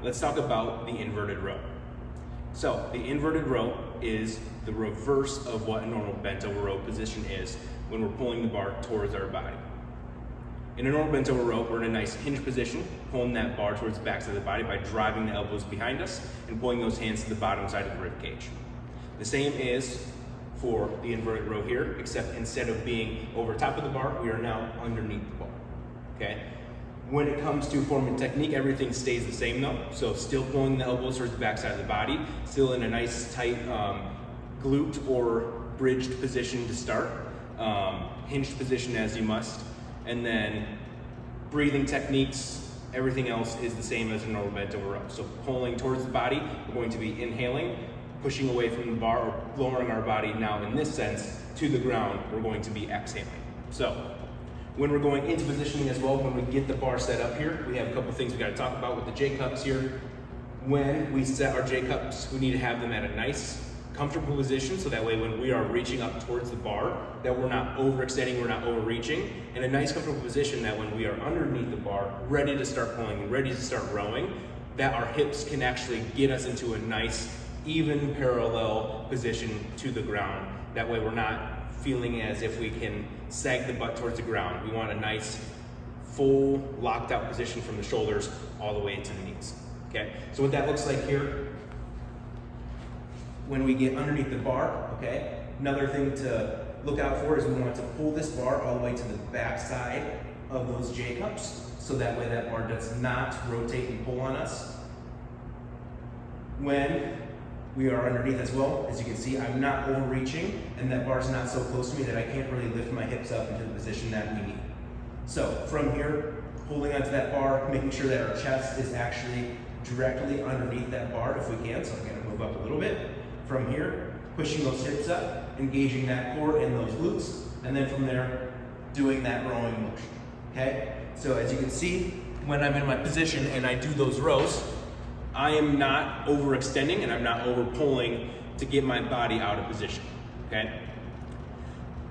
let's talk about the inverted row. So the inverted row is the reverse of what a normal bent over row position is when we're pulling the bar towards our body. In a normal bent over row, we're in a nice hinge position, pulling that bar towards the back side of the body by driving the elbows behind us and pulling those hands to the bottom side of the rib cage. The same is for the inverted row here, except instead of being over top of the bar, we are now underneath the bar, okay? When it comes to form and technique, everything stays the same though. So still pulling the elbows towards the back side of the body, still in a nice tight glute or bridged position to start, hinged position as you must, and then breathing techniques, everything else is the same as a normal bent over row. So pulling towards the body, we're going to be inhaling, pushing away from the bar or lowering our body now in this sense to the ground, we're going to be exhaling. So when we're going into positioning as well, when we get the bar set up here, we have a couple things we got to talk about with the J-cups here. When we set our J-cups, we need to have them at a nice, comfortable position so that way when we are reaching up towards the bar, that we're not overextending, we're not overreaching, in a nice, comfortable position that when we are underneath the bar, ready to start pulling and ready to start rowing, that our hips can actually get us into a nice, even parallel position to the ground. That way we're not feeling as if we can sag the butt towards the ground. We want a nice, full, locked out position from the shoulders all the way into the knees, okay? So what that looks like here, when we get underneath the bar, okay? Another thing to look out for is we want to pull this bar all the way to the back side of those J-cups, so that way that bar does not rotate and pull on us. When we are underneath as well, as you can see, I'm not overreaching, and that bar's not so close to me that I can't really lift my hips up into the position that we need. So from here, holding onto that bar, making sure that our chest is actually directly underneath that bar if we can. So I'm gonna move up a little bit. From here, pushing those hips up, engaging that core and those glutes, and then from there, doing that rowing motion, okay? So as you can see, when I'm in my position and I do those rows, I am not overextending and I'm not over pulling to get my body out of position, okay?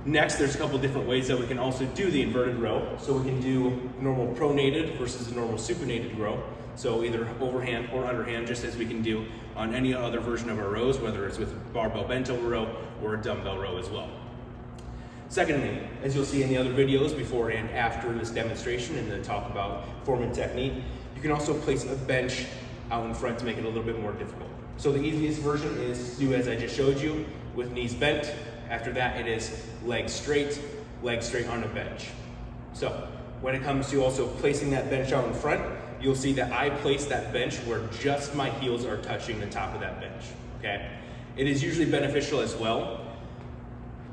Next, there's a couple different ways that we can also do the inverted row. So we can do normal pronated versus a normal supinated row. So either overhand or underhand, just as we can do on any other version of our rows, whether it's with a barbell bent over row or a dumbbell row as well. Secondly, as you'll see in the other videos before and after this demonstration and the talk about form and technique, you can also place a bench out in front to make it a little bit more difficult. So the easiest version is to do as I just showed you, with knees bent. After that, it is legs straight on a bench. So when it comes to also placing that bench out in front, you'll see that I place that bench where just my heels are touching the top of that bench, okay? It is usually beneficial as well.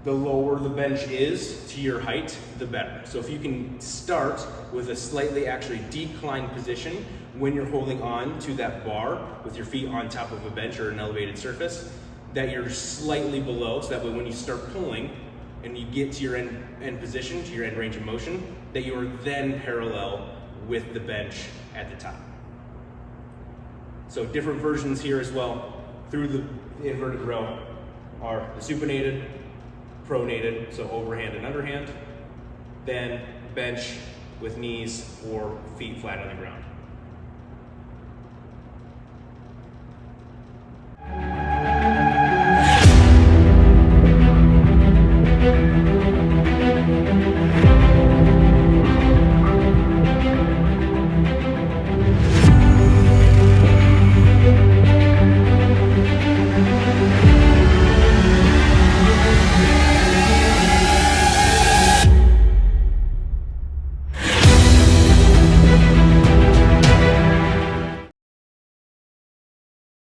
The lower the bench is to your height, the better. So if you can start with a slightly actually declined position when you're holding on to that bar with your feet on top of a bench or an elevated surface, that you're slightly below, so that way when you start pulling and you get to your end position, to your end range of motion, that you are then parallel with the bench at the top. So different versions here as well through the inverted row are the supinated, pronated, so overhand and underhand, then bench with knees or feet flat on the ground.